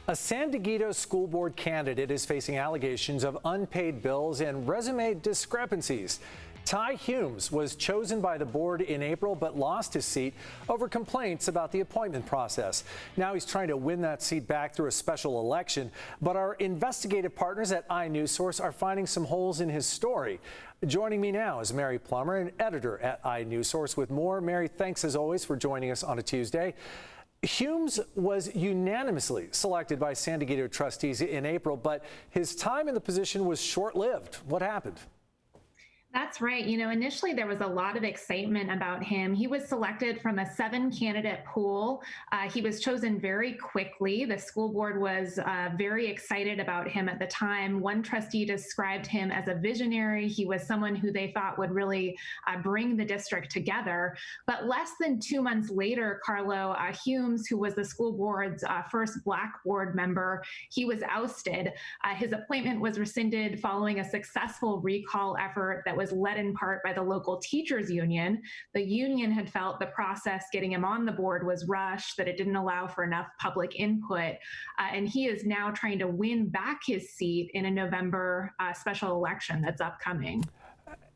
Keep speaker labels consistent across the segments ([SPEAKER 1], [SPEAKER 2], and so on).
[SPEAKER 1] A San Dieguito School Board candidate is facing allegations of unpaid bills and resume discrepancies. Ty Humes was chosen by the board in April but lost his seat over complaints about the appointment process. Now he's trying to win that seat back through a special election, but our investigative partners at iNewsSource are finding some holes in his story. Joining me now is Mary Plummer, an editor at iNewsSource, with more. Mary, thanks as always for joining us on a Tuesday. Humes was unanimously selected by San Dieguito trustees in April, but his time in the position was short-lived. What happened?
[SPEAKER 2] That's right. Initially there was a lot of excitement about him. He was selected from a 7-candidate pool. He was chosen very quickly. The school board was very excited about him at the time. One trustee described him as a visionary. He was someone who they thought would really bring the district together. But less than 2 months later, Carlo, Humes, who was the school board's first Black board member, he was ousted. His appointment was rescinded following a successful recall effort that was led in part by the local teachers union. The union had felt the process getting him on the board was rushed, that it didn't allow for enough public input. And he is now trying to win back his seat in a November special election that's upcoming.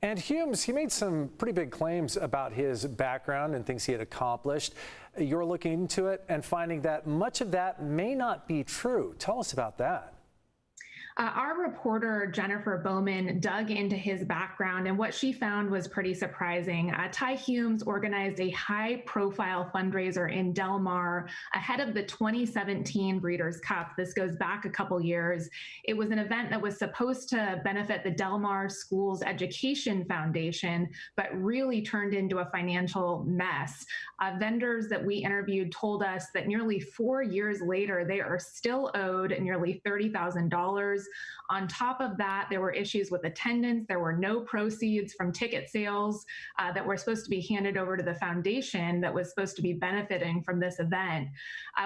[SPEAKER 1] And Humes, he made some pretty big claims about his background and things he had accomplished. You're looking into it and finding that much of that may not be true. Tell us about that.
[SPEAKER 2] Our reporter, Jennifer Bowman, dug into his background, and what she found was pretty surprising. Ty Humes organized a high-profile fundraiser in Del Mar ahead of the 2017 Breeders' Cup. This goes back a couple years. It was an event that was supposed to benefit the Del Mar Schools Education Foundation, but really turned into a financial mess. Vendors that we interviewed told us that nearly 4 years later, they are still owed nearly $30,000. On top of that, there were issues with attendance. There were no proceeds from ticket sales that were supposed to be handed over to the foundation that was supposed to be benefiting from this event.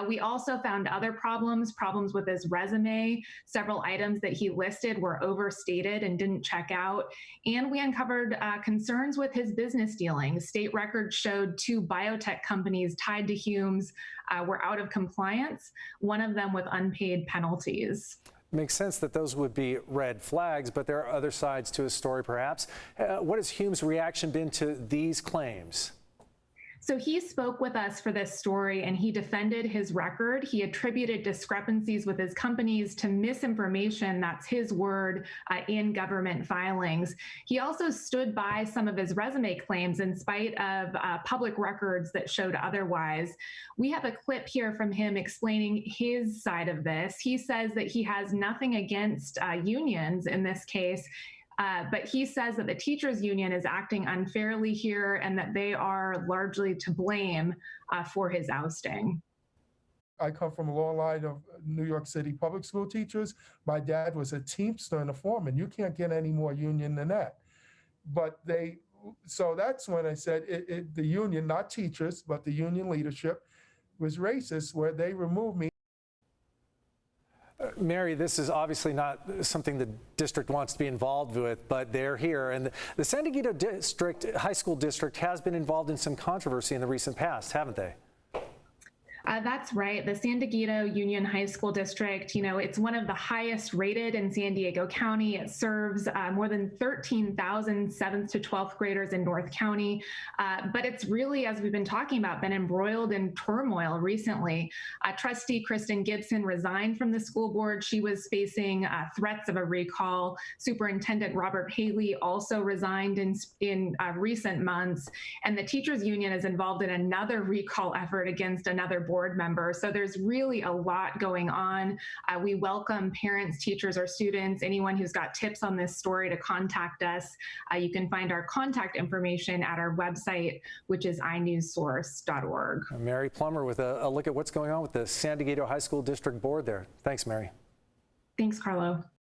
[SPEAKER 2] We also found other problems with his resume. Several items that he listed were overstated and didn't check out. And we uncovered concerns with his business dealings. State records showed 2 biotech companies tied to Humes were out of compliance, one of them with unpaid penalties.
[SPEAKER 1] Makes sense that those would be red flags, but there are other sides to his story, perhaps. What has Humes' reaction been to these claims?
[SPEAKER 2] So he spoke with us for this story and he defended his record. He attributed discrepancies with his companies to misinformation, that's his word, in government filings. He also stood by some of his resume claims in spite of public records that showed otherwise. We have a clip here from him explaining his side of this. He says that he has nothing against unions in this case. But he says that the teachers union is acting unfairly here and that they are largely to blame for his ousting.
[SPEAKER 3] I come from a long line of New York City public school teachers. My dad was a Teamster and a foreman. You can't get any more union than that. But so that's when I said the union, not teachers, but the union leadership was racist, where they removed me.
[SPEAKER 1] Mary, this is obviously not something the district wants to be involved with, but they're here. And the San Dieguito High School District has been involved in some controversy in the recent past, haven't they?
[SPEAKER 2] That's right. The San Dieguito Union High School District, it's one of the highest rated in San Diego County. It serves more than 13,000 7th to 12th graders in North County. But it's really, as we've been talking about, been embroiled in turmoil recently. Trustee Kristen Gibson resigned from the school board. She was facing threats of a recall. Superintendent Robert Haley also resigned in recent months. And the teachers union is involved in another recall effort against another board member. So there's really a lot going on. We welcome parents, teachers, or students, anyone who's got tips on this story to contact us. You can find our contact information at our website, which is inewssource.org.
[SPEAKER 1] Mary Plummer with a look at what's going on with the San Dieguito High School District Board there. Thanks, Mary.
[SPEAKER 2] Thanks, Carlo.